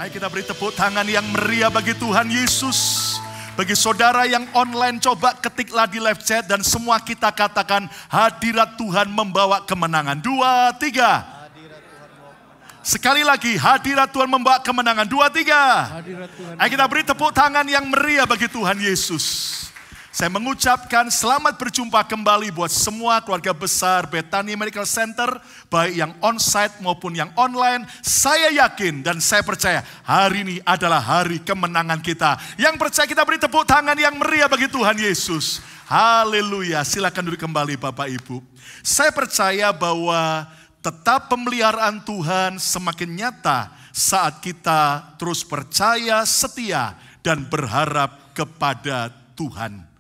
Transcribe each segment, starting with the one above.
Ayo kita beri tepuk tangan yang meriah bagi Tuhan Yesus. Bagi saudara yang online, coba ketiklah di live chat dan semua kita katakan hadirat Tuhan membawa kemenangan. 2, 3. Sekali lagi, hadirat Tuhan membawa kemenangan. 2, 3. Ayo kita beri tepuk tangan yang meriah bagi Tuhan Yesus. Saya mengucapkan selamat berjumpa kembali buat semua keluarga besar Bethany Medical Center, baik yang onsite maupun yang online. Saya yakin dan saya percaya hari ini adalah hari kemenangan kita. Yang percaya kita beri tepuk tangan yang meriah bagi Tuhan Yesus. Haleluya, silakan duduk kembali Bapak Ibu. Saya percaya bahwa tetap pemeliharaan Tuhan semakin nyata saat kita terus percaya, setia, dan berharap kepada Tuhan.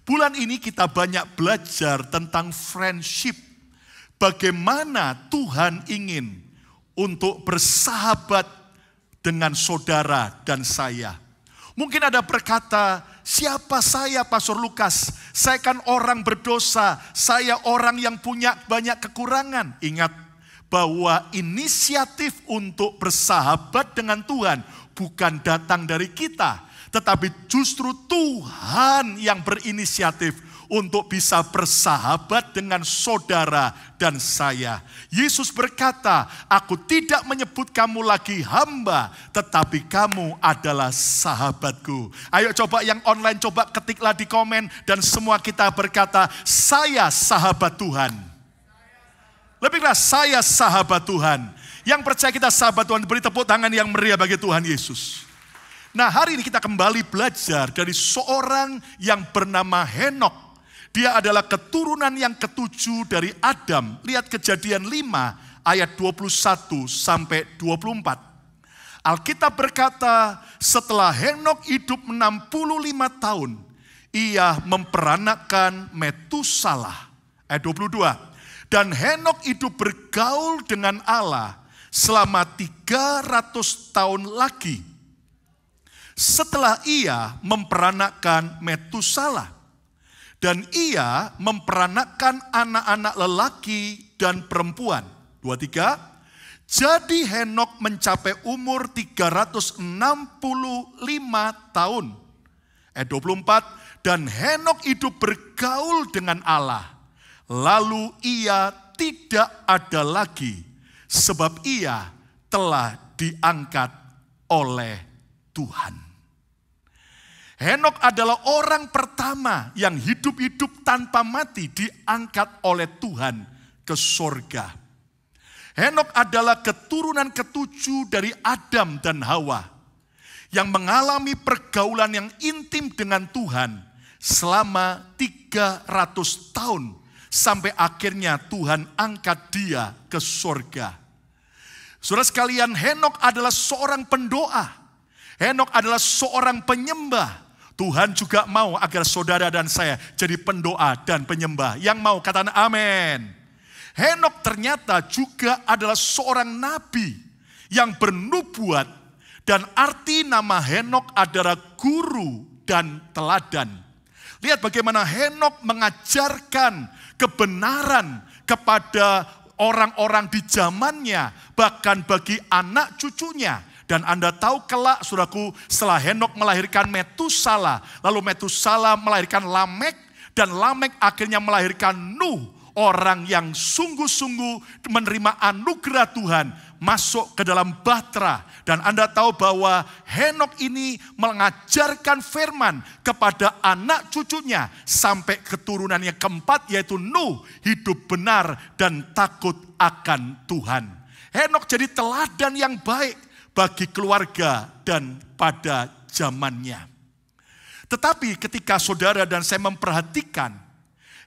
Bulan ini kita banyak belajar tentang friendship. Bagaimana Tuhan ingin untuk bersahabat dengan saudara dan saya. Mungkin ada berkata, siapa saya Pastor Lukas? Saya kan orang berdosa, saya orang yang punya banyak kekurangan. Ingat bahwa inisiatif untuk bersahabat dengan Tuhan bukan datang dari kita. Tetapi justru Tuhan yang berinisiatif untuk bisa bersahabat dengan saudara dan saya. Yesus berkata, aku tidak menyebut kamu lagi hamba, tetapi kamu adalah sahabatku. Ayo coba yang online, coba ketiklah di komen dan semua kita berkata, saya sahabat Tuhan. Lebih keras, saya sahabat Tuhan. Yang percaya kita sahabat Tuhan, beri tepuk tangan yang meriah bagi Tuhan Yesus. Nah, hari ini kita kembali belajar dari seorang yang bernama Henok. Dia adalah keturunan yang ketujuh dari Adam. Lihat Kejadian 5 ayat 21 sampai 24. Alkitab berkata, setelah Henok hidup 65 tahun, ia memperanakkan Metusalah. Ayat 22. Dan Henok hidup bergaul dengan Allah selama 300 tahun lagi. Setelah ia memperanakkan Metusalah, dan ia memperanakkan anak-anak lelaki dan perempuan. 23. Jadi Henok mencapai umur 365 tahun. Ayat 24. Dan Henok hidup bergaul dengan Allah. Lalu ia tidak ada lagi, sebab ia telah diangkat oleh Tuhan. Henok adalah orang pertama yang hidup-hidup tanpa mati diangkat oleh Tuhan ke sorga. Henok adalah keturunan ketujuh dari Adam dan Hawa yang mengalami pergaulan yang intim dengan Tuhan selama 300 tahun sampai akhirnya Tuhan angkat dia ke sorga. Saudara sekalian, Henok adalah seorang pendoa. Henok adalah seorang penyembah. Tuhan juga mau agar saudara dan saya jadi pendoa dan penyembah. Yang mau katakan amin. Henok ternyata juga adalah seorang nabi yang bernubuat. Dan arti nama Henok adalah guru dan teladan. Lihat bagaimana Henok mengajarkan kebenaran kepada orang-orang di zamannya. Bahkan bagi anak cucunya. Dan Anda tahu kelak, saudaraku, setelah Henok melahirkan Metusalah, lalu Metusalah melahirkan Lamek, dan Lamek akhirnya melahirkan Nuh, orang yang sungguh-sungguh menerima anugerah Tuhan, masuk ke dalam bahtera. Dan Anda tahu bahwa Henok ini mengajarkan firman kepada anak cucunya, sampai keturunan yang keempat yaitu Nuh, hidup benar dan takut akan Tuhan. Henok jadi teladan yang baik bagi keluarga dan pada zamannya. Tetapi ketika saudara dan saya memperhatikan,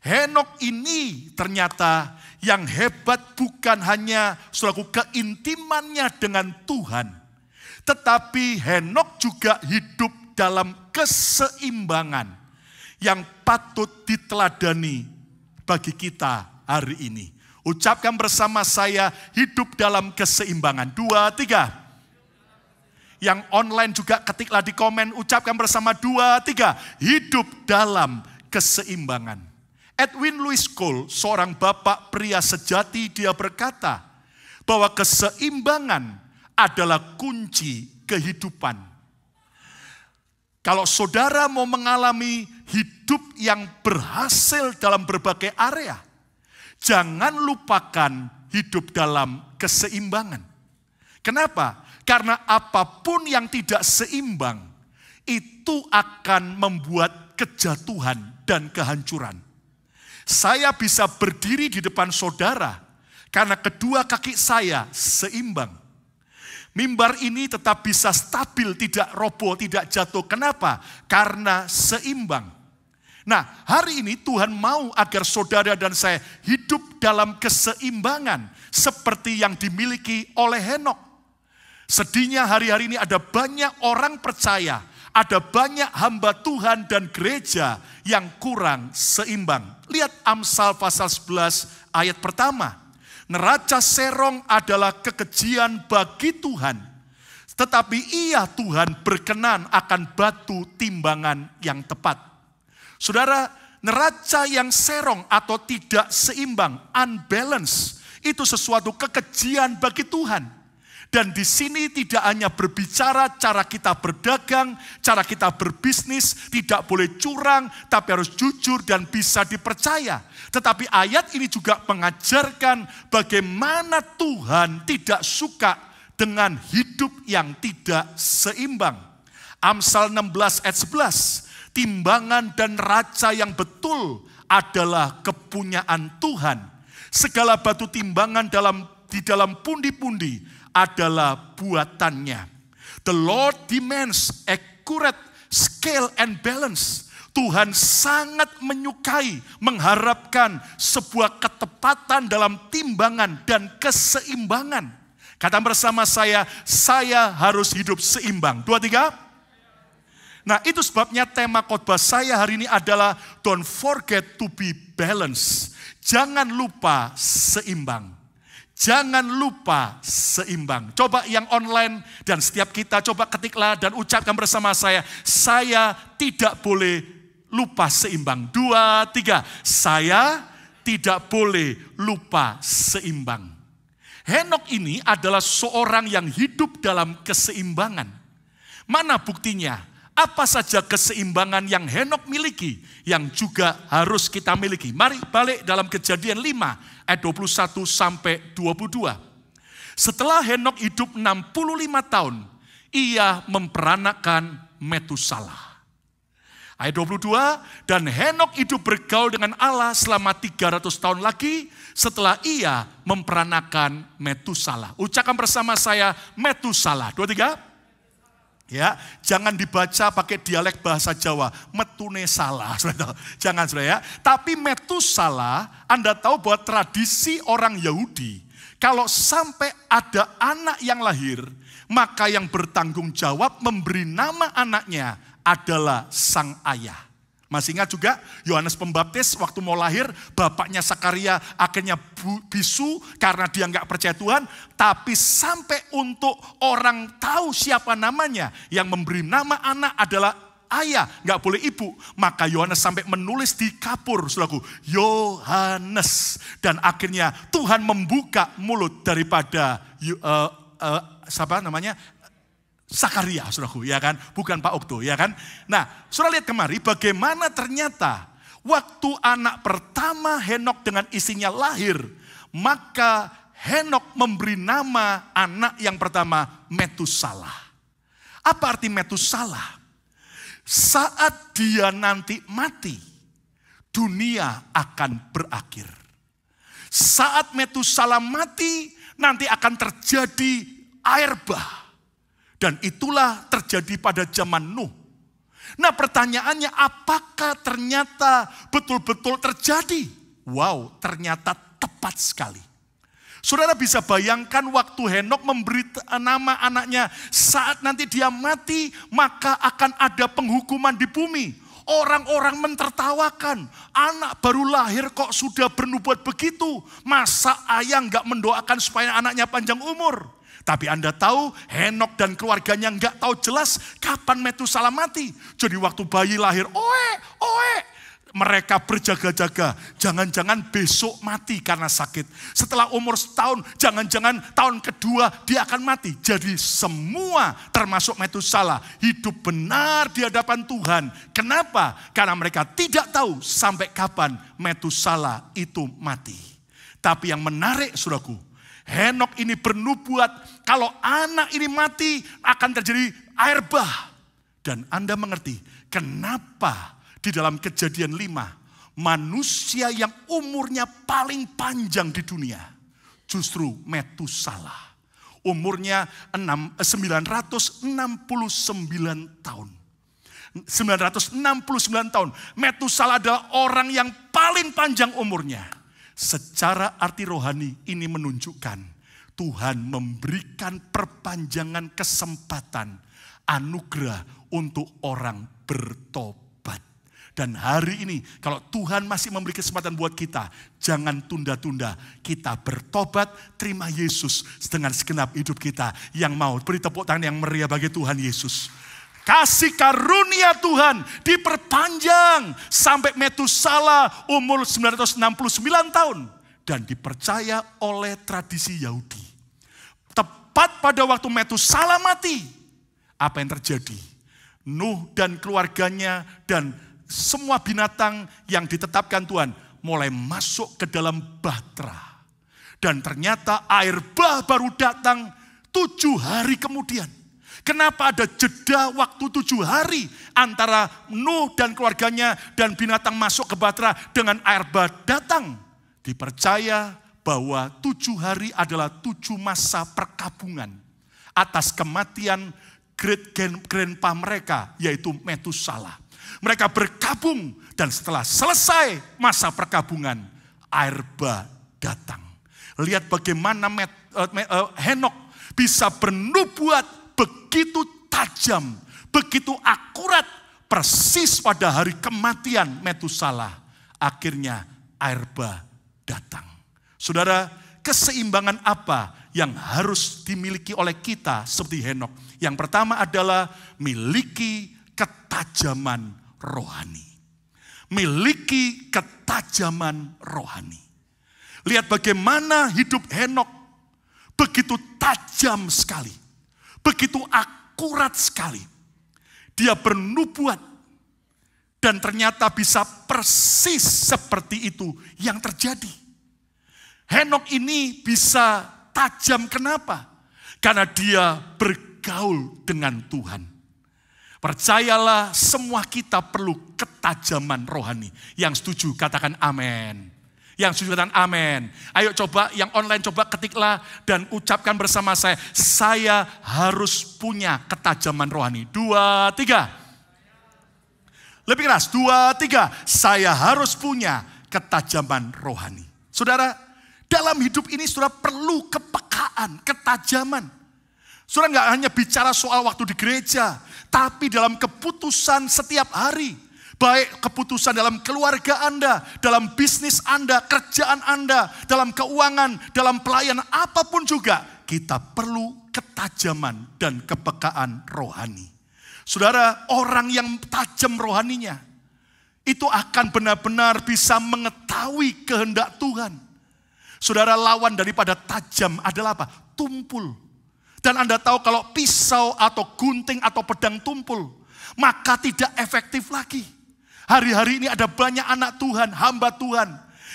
Henok ini ternyata yang hebat bukan hanya saudaraku keintimannya dengan Tuhan, tetapi Henok juga hidup dalam keseimbangan yang patut diteladani bagi kita hari ini. Ucapkan bersama saya, hidup dalam keseimbangan. 2, 3. Yang online juga ketiklah di komen, ucapkan bersama 2, 3. Hidup dalam keseimbangan. Edwin Louis Cole, seorang bapak pria sejati, dia berkata bahwa keseimbangan adalah kunci kehidupan. Kalau saudara mau mengalami hidup yang berhasil dalam berbagai area, jangan lupakan hidup dalam keseimbangan. Kenapa? Karena apapun yang tidak seimbang, itu akan membuat kejatuhan dan kehancuran. Saya bisa berdiri di depan saudara, karena kedua kaki saya seimbang. Mimbar ini tetap bisa stabil, tidak roboh, tidak jatuh. Kenapa? Karena seimbang. Nah, hari ini Tuhan mau agar saudara dan saya hidup dalam keseimbangan seperti yang dimiliki oleh Henok. Sedihnya hari-hari ini ada banyak orang percaya, ada banyak hamba Tuhan dan gereja yang kurang seimbang. Lihat Amsal pasal 11 ayat pertama. Neraca serong adalah kekejian bagi Tuhan, tetapi ia Tuhan berkenan akan batu timbangan yang tepat. Saudara, neraca yang serong atau tidak seimbang, unbalance, itu sesuatu kekejian bagi Tuhan. Dan di sini tidak hanya berbicara cara kita berdagang, cara kita berbisnis, tidak boleh curang, tapi harus jujur dan bisa dipercaya. Tetapi ayat ini juga mengajarkan bagaimana Tuhan tidak suka dengan hidup yang tidak seimbang. Amsal 16 ayat 11, timbangan dan neraca yang betul adalah kepunyaan Tuhan. Segala batu timbangan di dalam pundi-pundi adalah buatannya. The Lord demands accurate scale and balance. Tuhan sangat menyukai, mengharapkan sebuah ketepatan dalam timbangan dan keseimbangan. Kata bersama saya harus hidup seimbang. 2, 3. Nah, itu sebabnya tema khotbah saya hari ini adalah don't forget to be balanced. Jangan lupa seimbang. Jangan lupa seimbang. Coba yang online dan setiap kita coba ketiklah dan ucapkan bersama saya tidak boleh lupa seimbang. 2, 3. Saya tidak boleh lupa seimbang. Henok ini adalah seorang yang hidup dalam keseimbangan. Mana buktinya? Apa saja keseimbangan yang Henok miliki yang juga harus kita miliki? Mari balik dalam Kejadian 5 ayat 21 sampai 22. Setelah Henok hidup 65 tahun, ia memperanakan Metusalah. Ayat 22, dan Henok hidup bergaul dengan Allah selama 300 tahun lagi setelah ia memperanakan Metusalah. Ucapkan bersama saya Metusalah. 2, 3. Ya, jangan dibaca pakai dialek bahasa Jawa, metune salah. Jangan saudara ya. Tapi Metusalah, Anda tahu bahwa tradisi orang Yahudi, kalau sampai ada anak yang lahir, maka yang bertanggung jawab memberi nama anaknya adalah sang ayah. Masih ingat juga Yohanes Pembaptis waktu mau lahir, bapaknya Sakaria akhirnya bisu karena dia nggak percaya Tuhan. Tapi sampai untuk orang tahu siapa namanya, yang memberi nama anak adalah ayah, nggak boleh ibu. Maka Yohanes sampai menulis di kapur, saudaraku, Yohanes. Dan akhirnya Tuhan membuka mulut daripada siapa namanya? Sakaria, saudaraku, ya kan? Bukan Pak Okto, ya kan? Nah, saudara lihat kemari bagaimana ternyata waktu anak pertama Henok dengan istrinya lahir, maka Henok memberi nama anak yang pertama Metusalah. Apa arti Metusalah? Saat dia nanti mati, dunia akan berakhir. Saat Metusalah mati, nanti akan terjadi air bah. Dan itulah terjadi pada zaman Nuh. Nah, pertanyaannya, apakah ternyata betul-betul terjadi? Wow, ternyata tepat sekali. Saudara bisa bayangkan waktu Henok memberi nama anaknya, saat nanti dia mati, maka akan ada penghukuman di bumi. Orang-orang mentertawakan, anak baru lahir kok sudah bernubuat begitu. Masa ayah nggak mendoakan supaya anaknya panjang umur? Tapi Anda tahu, Henok dan keluarganya nggak tahu jelas kapan Metusalah mati. Jadi waktu bayi lahir, oe, Mereka berjaga-jaga, jangan-jangan besok mati karena sakit. Setelah umur setahun, jangan-jangan tahun kedua dia akan mati. Jadi semua termasuk Metusala hidup benar di hadapan Tuhan. Kenapa? Karena mereka tidak tahu sampai kapan Metusala itu mati. Tapi yang menarik saudaraku, Henok ini bernubuat kalau anak ini mati akan terjadi air bah. Dan Anda mengerti kenapa di dalam Kejadian 5, manusia yang umurnya paling panjang di dunia justru Metusala. Umurnya 969 tahun. 969 tahun. Metusala adalah orang yang paling panjang umurnya. Secara arti rohani ini menunjukkan Tuhan memberikan perpanjangan kesempatan, anugerah untuk orang bertobat. Dan hari ini kalau Tuhan masih memberi kesempatan buat kita, jangan tunda-tunda. Kita bertobat, terima Yesus dengan segenap hidup kita. Yang mau beri tepuk tangan yang meriah bagi Tuhan Yesus. Kasih karunia Tuhan diperpanjang sampai Metusala umur 969 tahun. Dan dipercaya oleh tradisi Yahudi. Tepat pada waktu Metusala mati, apa yang terjadi? Nuh dan keluarganya dan semua binatang yang ditetapkan Tuhan mulai masuk ke dalam bahtera. Dan ternyata air bah baru datang 7 hari kemudian. Kenapa ada jeda waktu 7 hari antara Nuh dan keluarganya dan binatang masuk ke bahtera dengan air bah datang? Dipercaya bahwa 7 hari adalah 7 masa perkabungan atas kematian great grandpa mereka, yaitu Metusala. Mereka berkabung dan setelah selesai masa perkabungan, air bah datang. Lihat bagaimana Henok bisa bernubuat begitu tajam, begitu akurat, persis pada hari kematian Metusala. Akhirnya air bah datang. Saudara, keseimbangan apa yang harus dimiliki oleh kita seperti Henok? Yang pertama adalah miliki ketajaman rohani. Miliki ketajaman rohani. Lihat bagaimana hidup Henok begitu tajam sekali. Begitu akurat sekali. Dia bernubuat dan ternyata bisa persis seperti itu yang terjadi. Henok ini bisa tajam kenapa? Karena dia bergaul dengan Tuhan. Percayalah semua kita perlu ketajaman rohani. Yang setuju katakan amin. Yang setuju katakan amin. Ayo coba yang online coba ketiklah dan ucapkan bersama saya. Saya harus punya ketajaman rohani. 2, 3. Lebih keras. 2, 3. Saya harus punya ketajaman rohani. Saudara, dalam hidup ini saudara perlu kepekaan, ketajaman. Saudara nggak hanya bicara soal waktu di gereja, tapi dalam keputusan setiap hari. Baik keputusan dalam keluarga Anda, dalam bisnis Anda, kerjaan Anda, dalam keuangan, dalam pelayanan, apapun juga. Kita perlu ketajaman dan kepekaan rohani. Saudara, orang yang tajam rohaninya, itu akan benar-benar bisa mengetahui kehendak Tuhan. Saudara, lawan daripada tajam adalah apa? Tumpul. Dan Anda tahu kalau pisau atau gunting atau pedang tumpul, maka tidak efektif lagi. Hari-hari ini ada banyak anak Tuhan, hamba Tuhan,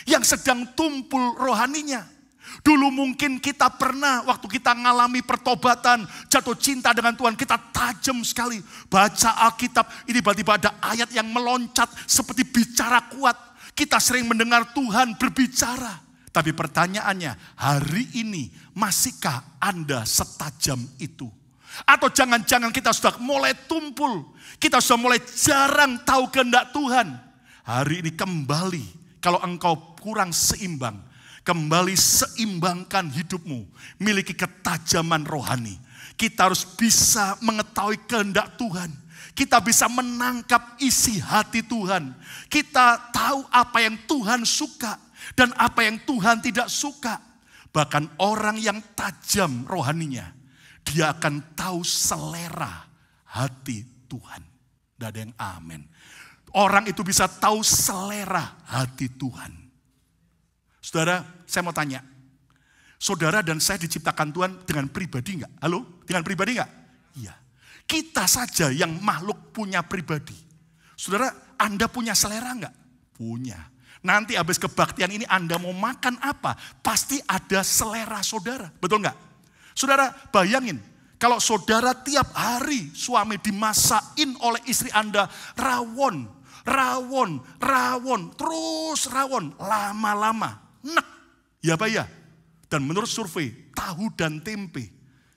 yang sedang tumpul rohaninya. Dulu mungkin kita pernah, waktu kita mengalami pertobatan, jatuh cinta dengan Tuhan, kita tajam sekali. Baca Alkitab, ini tiba-tiba ada ayat yang meloncat seperti bicara kuat. Kita sering mendengar Tuhan berbicara. Tapi pertanyaannya, hari ini masihkah Anda setajam itu? Atau jangan-jangan kita sudah mulai tumpul, kita sudah mulai jarang tahu kehendak Tuhan. Hari ini kembali, kalau engkau kurang seimbang, kembali seimbangkan hidupmu, miliki ketajaman rohani. Kita harus bisa mengetahui kehendak Tuhan. Kita bisa menangkap isi hati Tuhan. Kita tahu apa yang Tuhan suka dan apa yang Tuhan tidak suka. Bahkan orang yang tajam rohaninya, dia akan tahu selera hati Tuhan. Tidak ada yang amin. Orang itu bisa tahu selera hati Tuhan. Saudara, saya mau tanya. Saudara dan saya diciptakan Tuhan dengan pribadi enggak? Halo? Dengan pribadi enggak? Iya. Kita saja yang makhluk punya pribadi. Saudara, Anda punya selera enggak? Punya. Nanti habis kebaktian ini Anda mau makan apa? Pasti ada selera saudara. Betul enggak? Saudara, bayangin. Kalau saudara tiap hari suami dimasakin oleh istri Anda rawon, terus rawon, lama-lama, nek, ya Pak ya. Dan menurut survei, tahu dan tempe,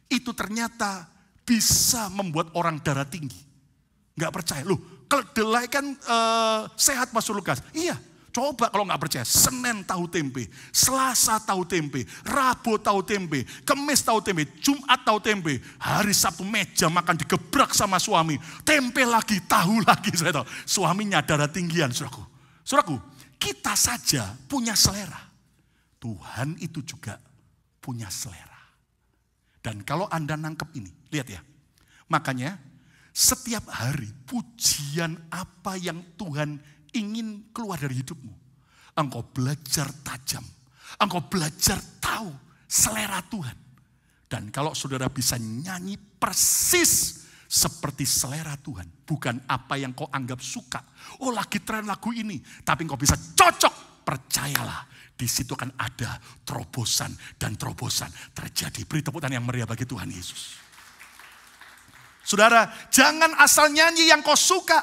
itu ternyata bisa membuat orang darah tinggi. Nggak percaya, loh, kedelai kan sehat Mas Lukas. Iya, coba kalau nggak percaya, Senin tahu tempe, Selasa tahu tempe, Rabu tahu tempe, Kamis tahu tempe, Jumat tahu tempe, hari Sabtu meja makan digebrak sama suami, tempe lagi, tahu lagi, saya tahu. Suaminya darah tinggian, saudaraku. Saudaraku, kita saja punya selera. Tuhan itu juga punya selera. Dan kalau Anda nangkep ini, lihat ya. Makanya setiap hari pujian apa yang Tuhan ingin keluar dari hidupmu. Engkau belajar tajam. Engkau belajar tahu selera Tuhan. Dan kalau saudara bisa nyanyi persis seperti selera Tuhan. Bukan apa yang kau anggap suka. Oh lagi tren lagu ini. Tapi engkau bisa cocok. Percayalah. Di situ akan ada terobosan dan terobosan terjadi. Beri tepuk tangan yang meriah bagi Tuhan Yesus. Saudara, jangan asal nyanyi yang kau suka.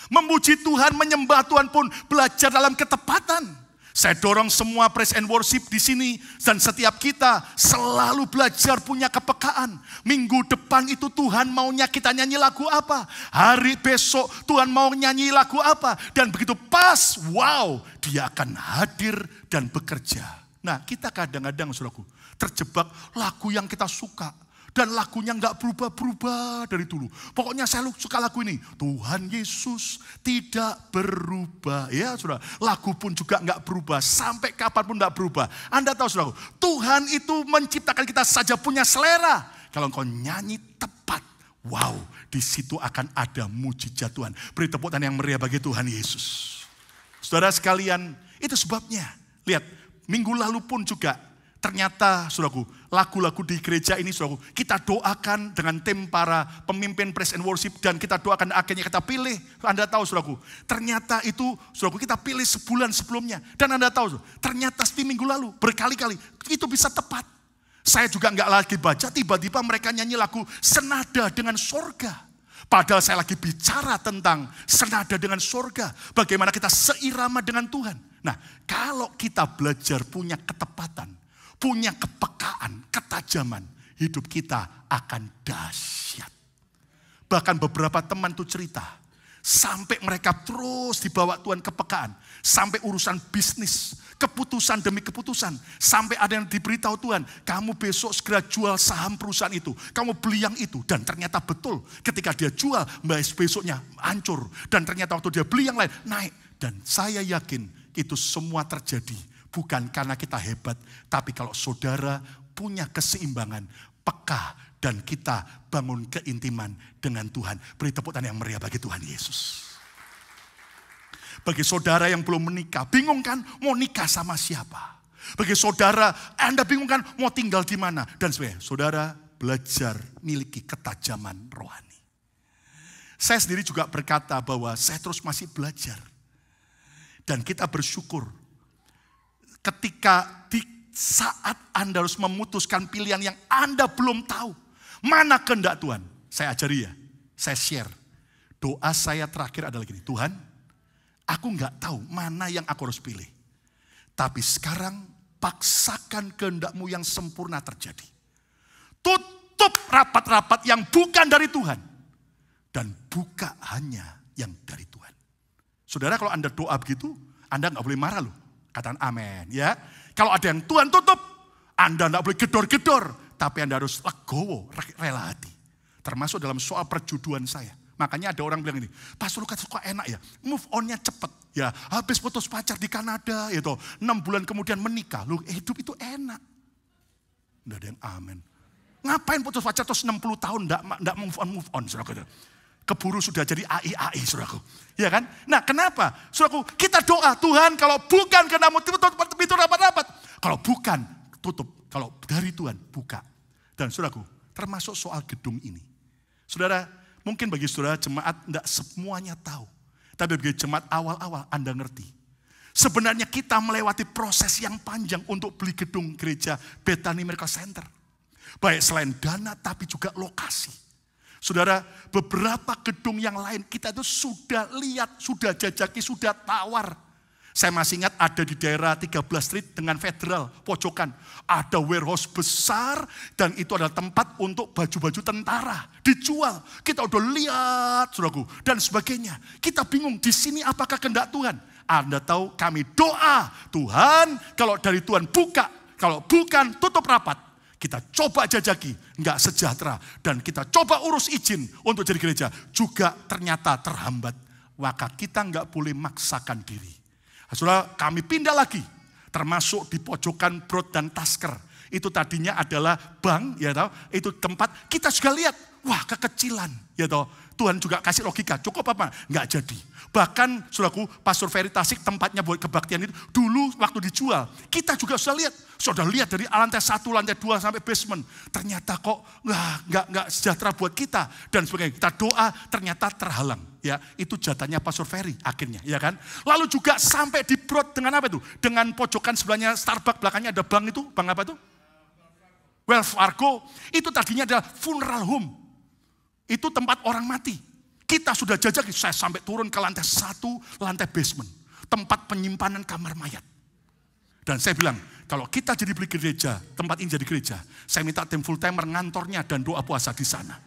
Memuji Tuhan, menyembah Tuhan pun belajar dalam ketepatan. Saya dorong semua praise and worship di sini dan setiap kita selalu belajar punya kepekaan. Minggu depan itu Tuhan maunya kita nyanyi lagu apa? Hari besok Tuhan mau nyanyi lagu apa? Dan begitu pas, wow, Dia akan hadir dan bekerja. Nah, kita kadang-kadang saudaraku terjebak lagu yang kita suka. Dan lagunya nggak berubah-berubah dari dulu. Pokoknya saya suka lagu ini. Tuhan Yesus tidak berubah. Ya saudara, lagu pun juga nggak berubah. Sampai kapan pun nggak berubah. Anda tahu saudara, Tuhan itu menciptakan kita saja punya selera. Kalau engkau nyanyi tepat, wow, di situ akan ada mujizat Tuhan. Beri tepuk tangan yang meriah bagi Tuhan Yesus. Saudara sekalian, itu sebabnya. Lihat, minggu lalu pun juga. Ternyata, saudaraku, lagu-lagu di gereja ini, saudaraku, kita doakan dengan tim para pemimpin praise and worship dan kita doakan akhirnya kita pilih. Anda tahu, saudaraku, ternyata itu, saudaraku, kita pilih sebulan sebelumnya. Dan Anda tahu, ternyata di minggu lalu, berkali-kali, itu bisa tepat. Saya juga nggak lagi baca, tiba-tiba mereka nyanyi lagu senada dengan sorga. Padahal saya lagi bicara tentang senada dengan sorga. Bagaimana kita seirama dengan Tuhan. Nah, kalau kita belajar punya ketepatan, punya kepekaan, ketajaman, hidup kita akan dahsyat. Bahkan beberapa teman tuh cerita, sampai mereka terus dibawa Tuhan kepekaan, sampai urusan bisnis, keputusan demi keputusan, sampai ada yang diberitahu Tuhan, kamu besok segera jual saham perusahaan itu, kamu beli yang itu, dan ternyata betul, ketika dia jual, besoknya hancur, dan ternyata waktu dia beli yang lain, naik. Dan saya yakin itu semua terjadi. Bukan karena kita hebat, tapi kalau saudara punya keseimbangan, peka, dan kita bangun keintiman dengan Tuhan. Beri tepuk tangan yang meriah bagi Tuhan Yesus. Bagi saudara yang belum menikah, bingung kan mau nikah sama siapa? Bagi saudara, Anda bingung kan mau tinggal di mana? Dan saudara belajar miliki ketajaman rohani. Saya sendiri juga berkata bahwa saya terus masih belajar. Dan kita bersyukur. Ketika di saat Anda harus memutuskan pilihan yang Anda belum tahu. Mana kehendak Tuhan? Saya ajari ya, saya share. Doa saya terakhir adalah gini, Tuhan, aku nggak tahu mana yang aku harus pilih. Tapi sekarang paksakan kehendak-Mu yang sempurna terjadi. Tutup rapat-rapat yang bukan dari Tuhan. Dan buka hanya yang dari Tuhan. Saudara kalau Anda doa begitu, Anda nggak boleh marah loh. Katakan amin ya. Kalau ada yang Tuhan tutup, Anda tidak boleh gedor-gedor. Tapi Anda harus legowo, rela hati. Termasuk dalam soal perjodohan saya. Makanya ada orang bilang ini, Pastor Lukas kok enak ya, move on-nya cepat. Ya, habis putus pacar di Kanada, gitu, 6 bulan kemudian menikah. Loh, hidup itu enak. Tidak ada yang amin. Ngapain putus pacar terus 60 tahun tidak move on. Saudara. Keburu sudah jadi AI, saudaraku. Ya kan? Nah kenapa? Saudaraku, kita doa, Tuhan kalau bukan karenamu itu rapat-rapat. Kalau bukan, tutup. Kalau dari Tuhan, buka. Dan saudaraku, termasuk soal gedung ini. Saudara, mungkin bagi saudara jemaat tidak semuanya tahu. Tapi bagi jemaat awal-awal Anda ngerti. Sebenarnya kita melewati proses yang panjang untuk beli gedung gereja Bethany Miracle Center. Baik selain dana tapi juga lokasi. Saudara, beberapa gedung yang lain kita itu sudah lihat, sudah jajaki, sudah tawar. Saya masih ingat ada di daerah 13 Street dengan Federal, pojokan. Ada warehouse besar dan itu adalah tempat untuk baju-baju tentara. Dijual, kita udah lihat, saudaraku, dan sebagainya. Kita bingung, di sini apakah kehendak Tuhan? Anda tahu kami doa, Tuhan kalau dari Tuhan buka, kalau bukan tutup rapat. Kita coba jajaki, enggak sejahtera. Dan kita coba urus izin untuk jadi gereja. Juga ternyata terhambat. Maka kita enggak boleh maksakan diri. Saudara, kami pindah lagi. Termasuk di pojokan Broad dan Tasker. Itu tadinya adalah bank, ya tahu. Itu tempat kita juga lihat. Wah, kekecilan, ya tahu. Tuhan juga kasih logika, cukup apa? Enggak jadi. Bahkan, saudaraku, Pastor Ferry Tasik tempatnya buat kebaktian itu, dulu waktu dijual, kita juga sudah lihat dari lantai 1, lantai 2 sampai basement. Ternyata kok enggak sejahtera buat kita. Dan sebagainya, kita doa, ternyata terhalang. Ya, itu jatahnya Pastor Ferry akhirnya, ya kan? Lalu juga sampai di Broad dengan apa itu? Dengan pojokan sebelahnya Starbucks, belakangnya ada bank itu, bank apa itu? Wells Fargo, itu tadinya adalah funeral home. Itu tempat orang mati. Kita sudah jajaki, saya sampai turun ke lantai 1, lantai basement. Tempat penyimpanan kamar mayat. Dan saya bilang, kalau kita jadi beli gereja, tempat ini jadi gereja, saya minta tim full timer ngantornya dan doa puasa di sana.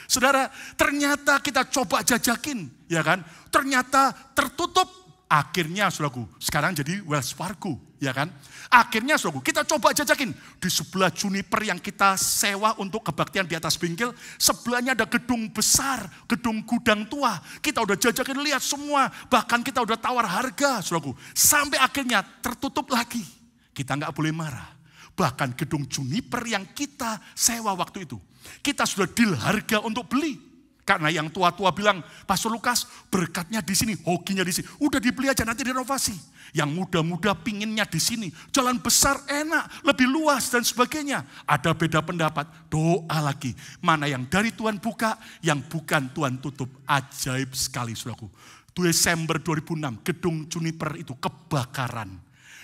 Saudara, ternyata kita coba jajakin, ya kan? Ternyata tertutup. Akhirnya, saudaraku, sekarang jadi Wells Fargo, ya kan? Akhirnya, saudaraku, kita coba jajakin. Di sebelah Juniper yang kita sewa untuk kebaktian di atas bingkil, sebelahnya ada gedung besar, gedung gudang tua. Kita udah jajakin, lihat semua. Bahkan kita udah tawar harga, saudaraku. Sampai akhirnya tertutup lagi. Kita nggak boleh marah. Bahkan gedung Juniper yang kita sewa waktu itu, kita sudah deal harga untuk beli. Karena yang tua-tua bilang, Pastor Lukas berkatnya di sini, hokinya di sini. Udah dibeli aja nanti direnovasi. Yang muda-muda pinginnya di sini. Jalan besar enak, lebih luas dan sebagainya. Ada beda pendapat, doa lagi. Mana yang dari Tuhan buka, yang bukan Tuhan tutup. Ajaib sekali, saudaraku. Desember 2006, gedung Juniper itu kebakaran.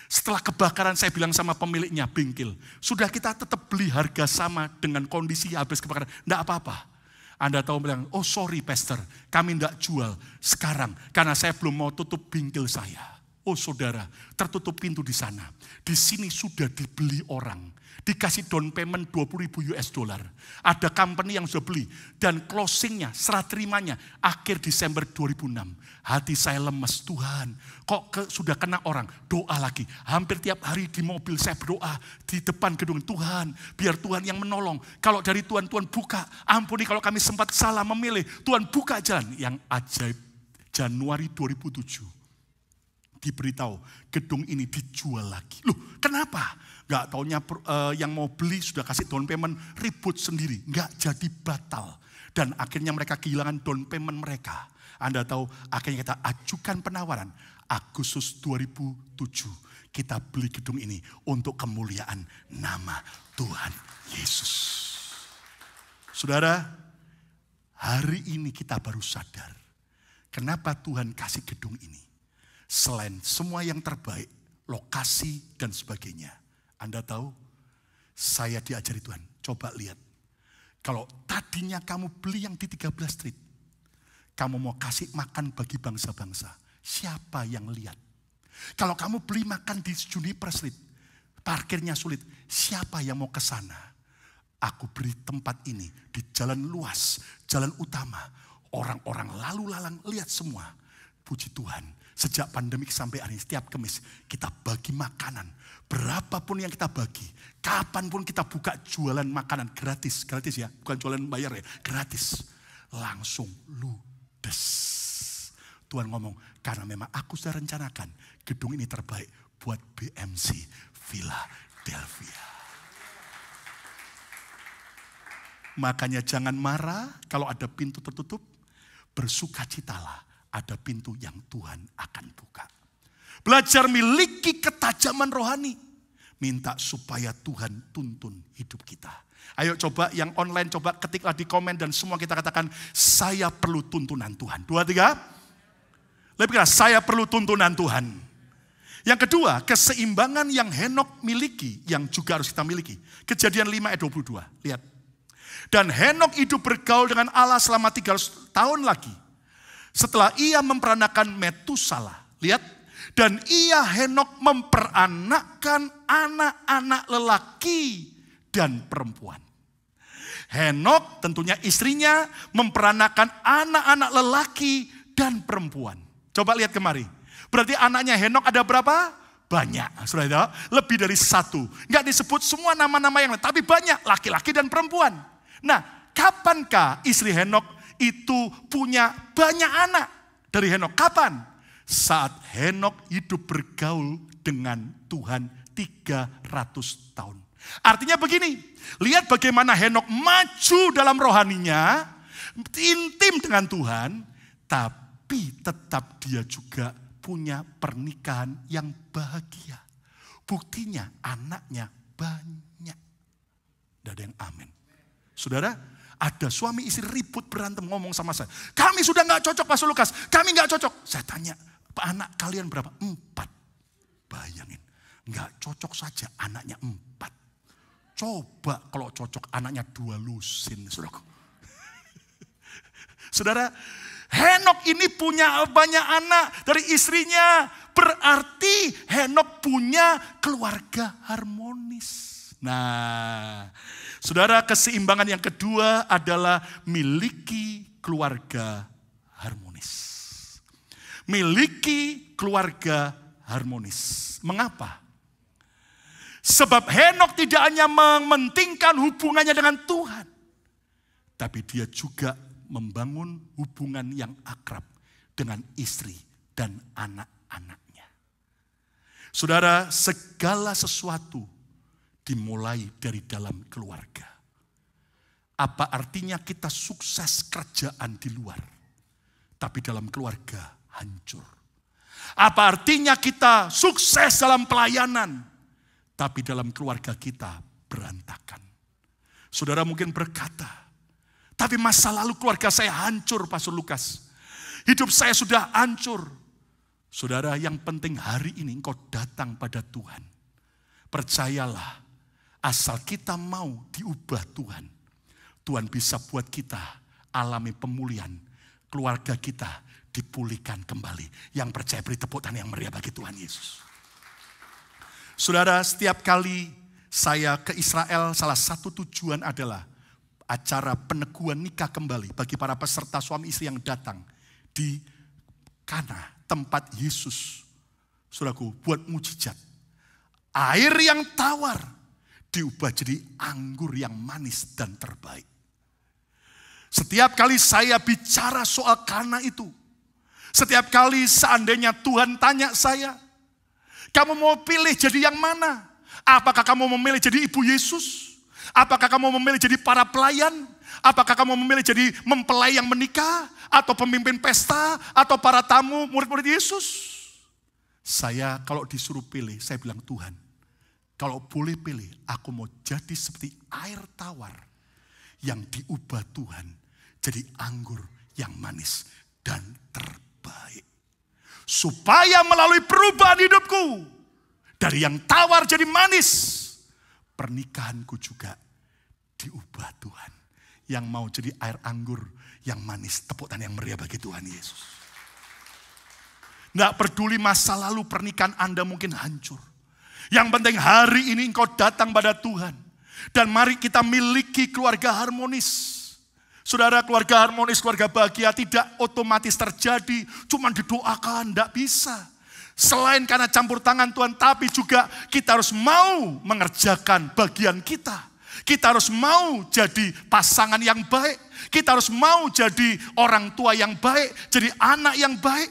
Setelah kebakaran saya bilang sama pemiliknya bingkil, sudah kita tetap beli harga sama dengan kondisi habis kebakaran. Enggak apa-apa. Anda tahu bilang, oh sorry pastor, kami enggak jual sekarang. Karena saya belum mau tutup bingkil saya. Oh saudara, tertutup pintu di sana. Di sini sudah dibeli orang. Dikasih down payment 20.000 US dollar. Ada company yang sudah beli. Dan closingnya, serah terimanya, akhir Desember 2006. Hati saya lemes, Tuhan kok sudah kena orang, doa lagi. Hampir tiap hari di mobil saya berdoa di depan gedung, Tuhan biar Tuhan yang menolong. Kalau dari Tuhan, Tuhan buka. Ampuni kalau kami sempat salah memilih. Tuhan buka jalan. Yang ajaib, Januari 2007 diberitahu gedung ini dijual lagi. Loh kenapa? Gak taunya yang mau beli sudah kasih down payment, ribut sendiri. Gak jadi batal. Dan akhirnya mereka kehilangan down payment mereka. Anda tahu akhirnya kita ajukan penawaran. Agustus 2007 kita beli gedung ini untuk kemuliaan nama Tuhan Yesus. Saudara, hari ini kita baru sadar. Kenapa Tuhan kasih gedung ini. Selain semua yang terbaik, lokasi dan sebagainya. Anda tahu, saya diajari Tuhan. Coba lihat. Kalau tadinya kamu beli yang di 13 Street. Kamu mau kasih makan bagi bangsa-bangsa. Siapa yang lihat? Kalau kamu beli makan di Juniper Street. Parkirnya sulit. Siapa yang mau ke sana? Aku beri tempat ini di jalan luas. Jalan utama. Orang-orang lalu lalang lihat semua. Puji Tuhan. Sejak pandemik sampai hari ini, setiap Kamis kita bagi makanan. Berapapun yang kita bagi, kapanpun kita buka jualan makanan gratis. Gratis ya, bukan jualan bayar ya, gratis. Langsung ludes. Tuhan ngomong, karena memang aku sudah rencanakan gedung ini terbaik buat BMC Philadelphia. Makanya jangan marah kalau ada pintu tertutup. Bersukacitalah, ada pintu yang Tuhan akan buka. Belajar miliki ketajaman rohani. Minta supaya Tuhan tuntun hidup kita. Ayo coba yang online, coba ketiklah di komen dan semua kita katakan, saya perlu tuntunan Tuhan. 2, 3. Lebih keras, saya perlu tuntunan Tuhan. Yang kedua, keseimbangan yang Henok miliki, yang juga harus kita miliki. Kejadian 5 ayat 22, lihat. Dan Henok hidup bergaul dengan Allah selama 300 tahun lagi. Setelah ia memperanakan Metusala, lihat. Dan ia Henok memperanakkan anak-anak lelaki dan perempuan. Henok tentunya istrinya memperanakan anak-anak lelaki dan perempuan. Coba lihat kemari. Berarti anaknya Henok ada berapa? Banyak. Sudah tahu? Lebih dari 1. Enggak disebut semua nama-nama yang lain. Tapi banyak laki-laki dan perempuan. Nah, kapankah istri Henok itu punya banyak anak dari Henok? Kapan? Saat Henok hidup bergaul dengan Tuhan 300 tahun. Artinya begini, lihat bagaimana Henok maju dalam rohaninya, intim dengan Tuhan, tapi tetap dia juga punya pernikahan yang bahagia. Buktinya anaknya banyak. Tidak ada yang amin. Saudara, ada suami istri ribut berantem ngomong sama saya. Kami sudah gak cocok Pastor Lukas, kami gak cocok. Saya tanya, anak kalian berapa? 4. Bayangin, gak cocok saja anaknya 4. Coba kalau cocok anaknya 2 lusin. Saudara, Henok ini punya banyak anak dari istrinya. Berarti Henok punya keluarga harmonis. Nah, saudara, keseimbangan yang kedua adalah miliki keluarga harmonis. Miliki keluarga harmonis. Mengapa? Sebab Henok tidak hanya mementingkan hubungannya dengan Tuhan, tapi dia juga membangun hubungan yang akrab dengan istri dan anak-anaknya. Saudara, segala sesuatu dimulai dari dalam keluarga. Apa artinya kita sukses kerjaan di luar, tapi dalam keluarga hancur? Apa artinya kita sukses dalam pelayanan, tapi dalam keluarga kita berantakan? Saudara mungkin berkata, tapi masa lalu keluarga saya hancur, Pastor Lukas. Hidup saya sudah hancur. Saudara, yang penting hari ini engkau datang pada Tuhan. Percayalah, asal kita mau diubah Tuhan, Tuhan bisa buat kita alami pemulihan. Keluarga kita dipulihkan kembali. Yang percaya beri tepuk tangan yang meriah bagi Tuhan Yesus. Saudara, setiap kali saya ke Israel, salah satu tujuan adalah acara peneguhan nikah kembali bagi para peserta suami istri yang datang di Kana, tempat Yesus, saudaraku, buat mujizat. Air yang tawar diubah jadi anggur yang manis dan terbaik. Setiap kali saya bicara soal Kana itu, setiap kali seandainya Tuhan tanya saya, kamu mau pilih jadi yang mana? Apakah kamu memilih jadi ibu Yesus? Apakah kamu memilih jadi para pelayan? Apakah kamu memilih jadi mempelai yang menikah? Atau pemimpin pesta? Atau para tamu murid-murid Yesus? Saya kalau disuruh pilih, saya bilang Tuhan, kalau boleh pilih, aku mau jadi seperti air tawar yang diubah Tuhan jadi anggur yang manis dan terbaik. Supaya melalui perubahan hidupku, dari yang tawar jadi manis, pernikahanku juga diubah Tuhan. Yang mau jadi air anggur yang manis. Tepuk tangan yang meriah bagi Tuhan Yesus. Nggak peduli masa lalu pernikahan Anda mungkin hancur. Yang penting hari ini engkau datang pada Tuhan. Dan mari kita miliki keluarga harmonis. Saudara, keluarga harmonis, keluarga bahagia tidak otomatis terjadi. Cuma didoakan, tidak bisa. Selain karena campur tangan Tuhan, tapi juga kita harus mau mengerjakan bagian kita. Kita harus mau jadi pasangan yang baik. Kita harus mau jadi orang tua yang baik, jadi anak yang baik.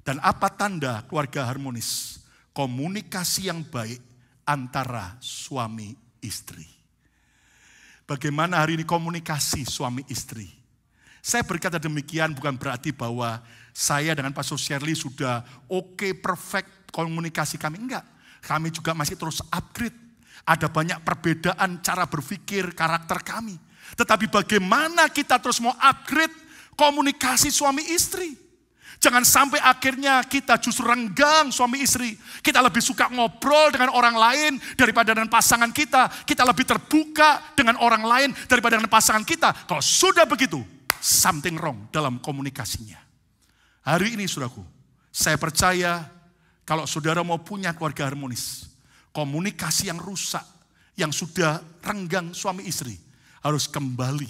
Dan apa tanda keluarga harmonis? Komunikasi yang baik antara suami istri. Bagaimana hari ini komunikasi suami istri? Saya berkata demikian bukan berarti bahwa saya dengan Pastor Shirley sudah oke, perfect komunikasi kami. Enggak. Kami juga masih terus upgrade. Ada banyak perbedaan cara berpikir, karakter kami. Tetapi bagaimana kita terus mau upgrade komunikasi suami istri? Jangan sampai akhirnya kita justru renggang suami istri. Kita lebih suka ngobrol dengan orang lain daripada dengan pasangan kita. Kita lebih terbuka dengan orang lain daripada dengan pasangan kita. Kalau sudah begitu, something wrong dalam komunikasinya. Hari ini saudaraku, saya percaya kalau saudara mau punya keluarga harmonis, komunikasi yang rusak, yang sudah renggang suami istri, harus kembali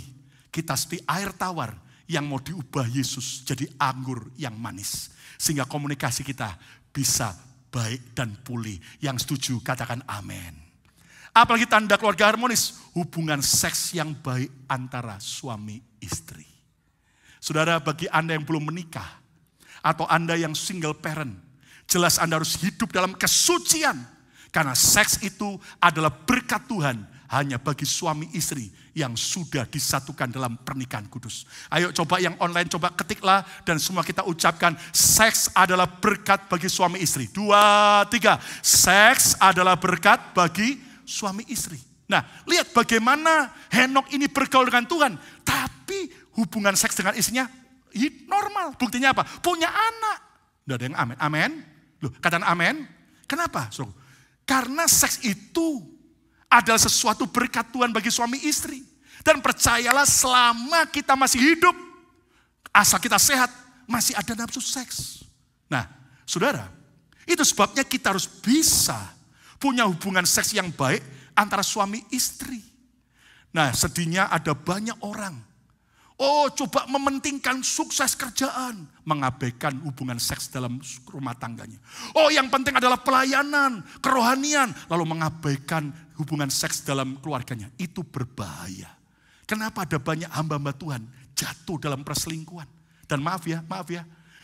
kita seperti air tawar yang mau diubah Yesus jadi anggur yang manis. Sehingga komunikasi kita bisa baik dan pulih. Yang setuju katakan amin. Apalagi tanda keluarga harmonis, hubungan seks yang baik antara suami istri. Saudara, bagi Anda yang belum menikah, atau Anda yang single parent, jelas Anda harus hidup dalam kesucian. Karena seks itu adalah berkat Tuhan hanya bagi suami istri yang sudah disatukan dalam pernikahan kudus. Ayo coba yang online, coba ketiklah dan semua kita ucapkan, seks adalah berkat bagi suami istri. 2, 3, seks adalah berkat bagi suami istri. Nah, lihat bagaimana Henok ini bergaul dengan Tuhan, tapi hubungan seks dengan istrinya normal. Buktinya apa? Punya anak. Tidak ada yang amin. Amin. Loh, katakan amin. Kenapa? Karena seks itu adalah sesuatu berkat Tuhan bagi suami istri. Dan percayalah selama kita masih hidup, asal kita sehat, masih ada nafsu seks. Nah, saudara, itu sebabnya kita harus bisa punya hubungan seks yang baik antara suami istri. Nah, sedihnya ada banyak orang, coba mementingkan sukses kerjaan, mengabaikan hubungan seks dalam rumah tangganya. Yang penting adalah pelayanan, kerohanian, lalu mengabaikan hubungan seks dalam keluarganya. Itu berbahaya. Kenapa ada banyak hamba-hamba Tuhan jatuh dalam perselingkuhan? Dan maaf ya,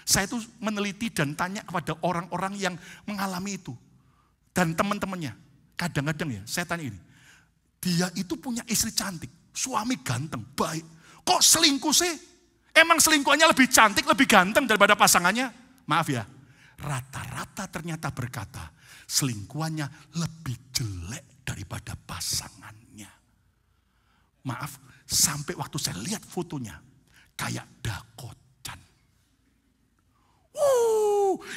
saya itu meneliti dan tanya kepada orang-orang yang mengalami itu. Dan teman-temannya, kadang-kadang ya saya tanya ini, dia itu punya istri cantik, suami ganteng, baik. Kok selingkuh sih? Emang selingkuhannya lebih cantik, lebih ganteng daripada pasangannya? Maaf ya, rata-rata ternyata berkata, selingkuhannya lebih jelek daripada pasangannya. Maaf, sampai waktu saya lihat fotonya, kayak dakocan.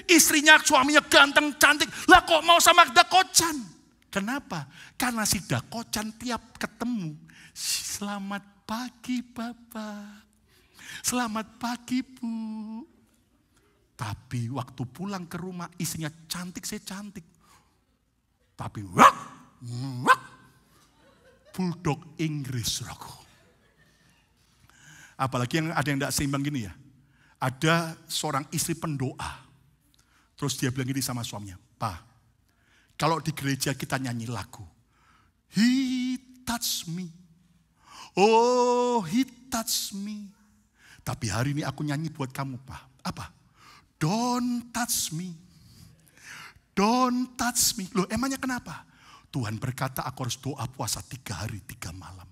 Istrinya, suaminya ganteng, cantik. Lah kok mau sama dakocan? Kenapa? Karena si dakocan tiap ketemu, selamat pagi Bapak, selamat pagi Bu. Tapi waktu pulang ke rumah, istrinya cantik, saya cantik. Tapi bulldog Inggris, saudaraku. Apalagi yang ada yang tidak seimbang gini ya. Ada seorang istri pendoa. Terus dia bilang gini sama suaminya, Pak, kalau di gereja kita nyanyi lagu, He touch me, oh He touch me. Tapi hari ini aku nyanyi buat kamu, Pak. Apa? Don't touch me, don't touch me. Loh, emangnya kenapa? Tuhan berkata aku harus doa puasa 3 hari 3 malam.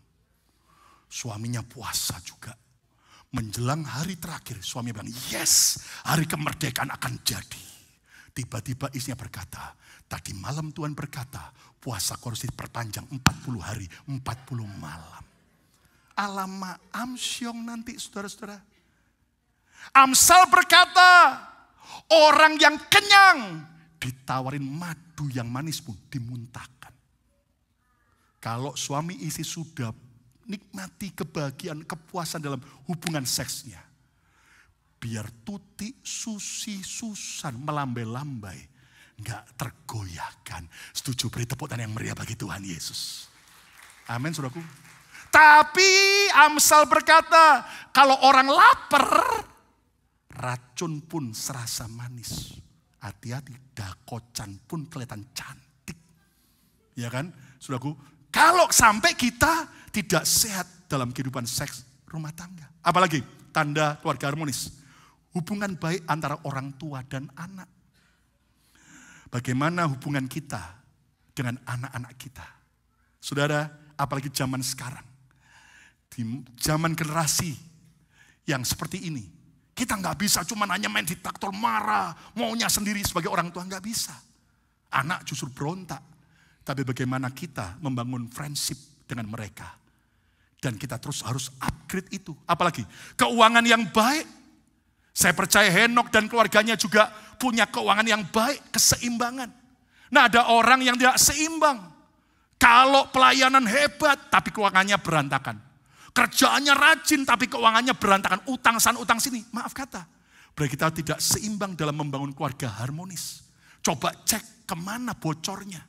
Suaminya puasa juga. Menjelang hari terakhir, suami bilang, yes, hari kemerdekaan akan jadi. Tiba-tiba istrinya berkata, tadi malam Tuhan berkata, puasa harus diperpanjang 40 hari, 40 malam. Alamak, amsyong nanti saudara-saudara. Amsal berkata, orang yang kenyang ditawarin madu yang manis pun dimuntahkan. Kalau suami istri sudah nikmati kebahagiaan, kepuasan dalam hubungan seksnya, biar Tuti, Susi, Susan melambai-lambai, enggak tergoyahkan. Setuju, beri tepuk tangan yang meriah bagi Tuhan Yesus. Amin, saudaraku. Tapi Amsal berkata, kalau orang lapar, racun pun serasa manis. Hati-hati, dakocan pun kelihatan cantik. Ya kan, saudaraku? Kalau sampai kita tidak sehat dalam kehidupan seks rumah tangga. Apalagi tanda keluarga harmonis. Hubungan baik antara orang tua dan anak. Bagaimana hubungan kita dengan anak-anak kita. Saudara, apalagi zaman sekarang. Di zaman generasi yang seperti ini, kita nggak bisa cuma hanya main diktator, marah, maunya sendiri sebagai orang tua, nggak bisa. Anak justru berontak. Tapi bagaimana kita membangun friendship dengan mereka. Dan kita terus harus upgrade itu. Apalagi keuangan yang baik. Saya percaya Henok dan keluarganya juga punya keuangan yang baik, keseimbangan. Nah, ada orang yang tidak seimbang. Kalau pelayanan hebat, tapi keuangannya berantakan. Kerjaannya rajin, tapi keuangannya berantakan. Utang sana, utang sini. Maaf kata. Berarti kita tidak seimbang dalam membangun keluarga harmonis. Coba cek kemana bocornya.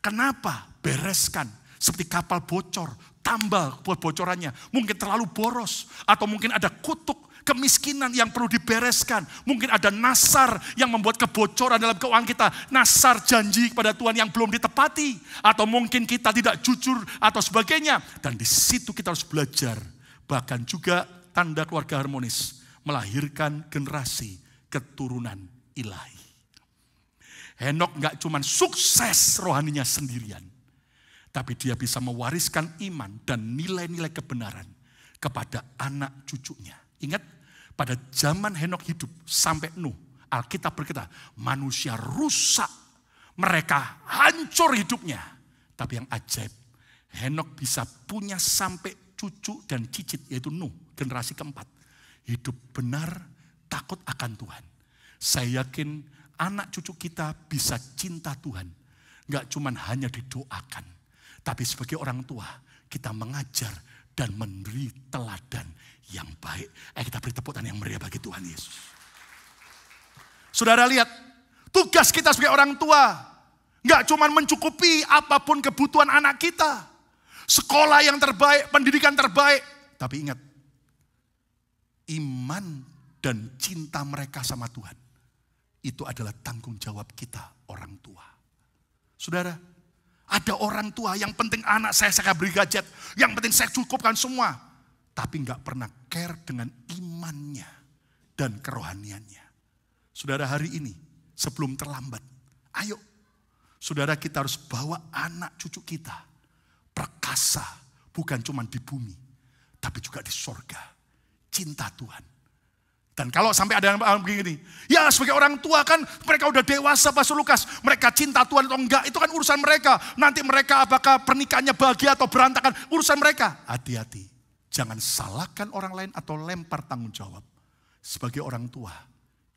Kenapa? Bereskan. Seperti kapal bocor. Tambal bocorannya. Mungkin terlalu boros. Atau mungkin ada kutuk kemiskinan yang perlu dibereskan. Mungkin ada nasar yang membuat kebocoran dalam keuangan kita. Nasar janji kepada Tuhan yang belum ditepati. Atau mungkin kita tidak jujur atau sebagainya. Dan di situ kita harus belajar. Bahkan juga tanda keluarga harmonis. Melahirkan generasi keturunan ilahi. Henok gak cuma sukses rohaninya sendirian. Tapi dia bisa mewariskan iman dan nilai-nilai kebenaran kepada anak cucunya. Ingat, pada zaman Henok hidup sampai Nuh, Alkitab berkata, manusia rusak, mereka hancur hidupnya. Tapi yang ajaib, Henok bisa punya sampai cucu dan cicit, yaitu Nuh, generasi keempat. Hidup benar, takut akan Tuhan. Saya yakin anak cucu kita bisa cinta Tuhan. Gak cuman hanya didoakan, tapi sebagai orang tua, kita mengajar dan memberi teladan yang baik. Kita beri tepuk tangan yang meriah bagi Tuhan Yesus. Saudara lihat, tugas kita sebagai orang tua gak cuma mencukupi apapun kebutuhan anak kita. Sekolah yang terbaik, pendidikan terbaik. Tapi ingat, iman dan cinta mereka sama Tuhan, itu adalah tanggung jawab kita orang tua. Saudara, ada orang tua yang penting anak saya beri gadget, yang penting saya cukupkan semua. Tapi gak pernah care dengan imannya dan kerohaniannya. Saudara, hari ini sebelum terlambat, ayo saudara, kita harus bawa anak cucu kita perkasa, bukan cuma di bumi, tapi juga di sorga. Cinta Tuhan. Dan kalau sampai ada yang begini, ya sebagai orang tua kan mereka udah dewasa Pastor Lukas, mereka cinta Tuhan atau enggak, itu kan urusan mereka. Nanti mereka apakah pernikahannya bahagia atau berantakan, urusan mereka. Hati-hati. Jangan salahkan orang lain atau lempar tanggung jawab. Sebagai orang tua,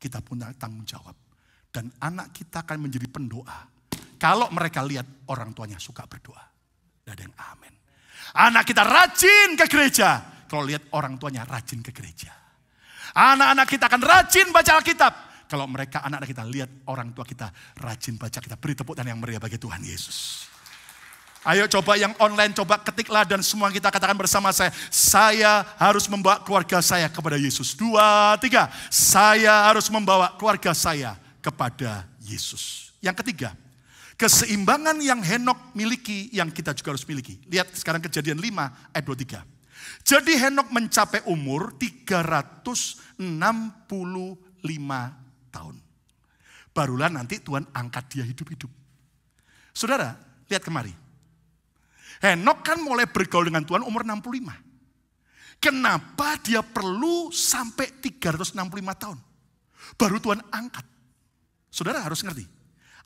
kita punya tanggung jawab. Dan anak kita akan menjadi pendoa. Kalau mereka lihat orang tuanya suka berdoa. Tidak ada yang amin. Anak kita rajin ke gereja. Kalau lihat orang tuanya rajin ke gereja. Anak-anak kita akan rajin baca Alkitab. Kalau mereka anak-anak kita lihat orang tua kita rajin baca Alkitab. Beri tepuk tangan yang meriah bagi Tuhan Yesus. Ayo coba yang online, coba ketiklah dan semua kita katakan bersama saya harus membawa keluarga saya kepada Yesus. 2, 3, saya harus membawa keluarga saya kepada Yesus. Yang ketiga, keseimbangan yang Henok miliki, yang kita juga harus miliki. Lihat sekarang Kejadian 5 ayat 23. Jadi Henok mencapai umur 365 tahun. Barulah nanti Tuhan angkat dia hidup-hidup. Saudara, lihat kemari. Henok kan mulai bergaul dengan Tuhan umur 65. Kenapa dia perlu sampai 365 tahun? Baru Tuhan angkat. Saudara harus ngerti.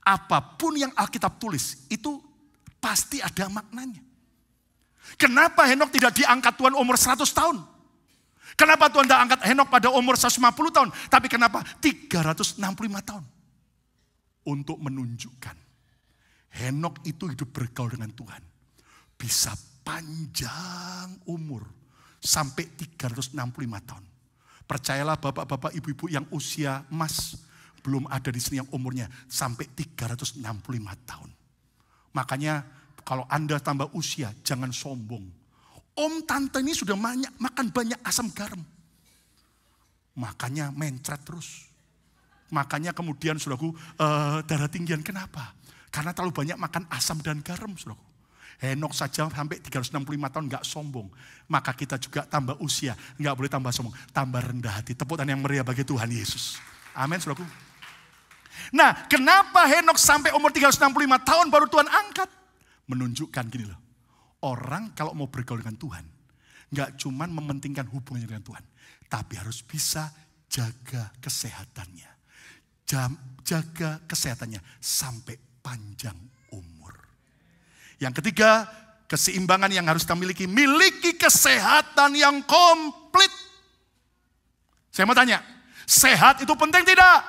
Apapun yang Alkitab tulis, itu pasti ada maknanya. Kenapa Henok tidak diangkat Tuhan umur 100 tahun? Kenapa Tuhan tidak angkat Henok pada umur 150 tahun? Tapi kenapa 365 tahun? Untuk menunjukkan Henok itu hidup bergaul dengan Tuhan. Bisa panjang umur sampai 365 tahun. Percayalah bapak-bapak, ibu-ibu yang usia emas, belum ada di sini yang umurnya sampai 365 tahun. Makanya kalau Anda tambah usia, jangan sombong. Om tante ini sudah makan banyak asam garam. Makanya mencret terus. Makanya kemudian saudaraku darah tinggian. Kenapa? Karena terlalu banyak makan asam dan garam saudaraku. Henok saja sampai 365 tahun gak sombong. Maka kita juga tambah usia, gak boleh tambah sombong. Tambah rendah hati. Tepuk tangan yang meriah bagi Tuhan Yesus. Amin saudaraku. Nah, kenapa Henok sampai umur 365 tahun baru Tuhan angkat? Menunjukkan gini loh. Orang kalau mau bergaul dengan Tuhan, Nggak cuman mementingkan hubungannya dengan Tuhan. Tapi harus bisa jaga kesehatannya. Jaga kesehatannya sampai panjang umur. Yang ketiga, keseimbangan yang harus kita miliki. Miliki kesehatan yang komplit. Saya mau tanya, sehat itu penting tidak?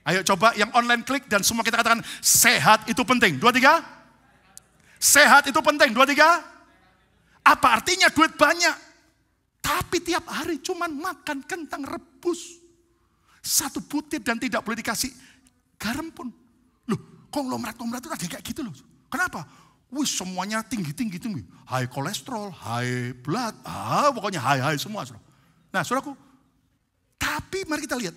Ayo coba yang online klik dan semua kita katakan, sehat itu penting. 2, 3. Sehat itu penting. 2, 3. Apa artinya duit banyak? Tapi tiap hari cuman makan kentang rebus. 1 butir dan tidak boleh dikasih garam pun. Loh, konglomerat-konglomerat itu ada kayak gitu loh. Kenapa? Wih, semuanya tinggi. High kolesterol, high blood, pokoknya high semua. Nah, saudaraku, tapi mari kita lihat.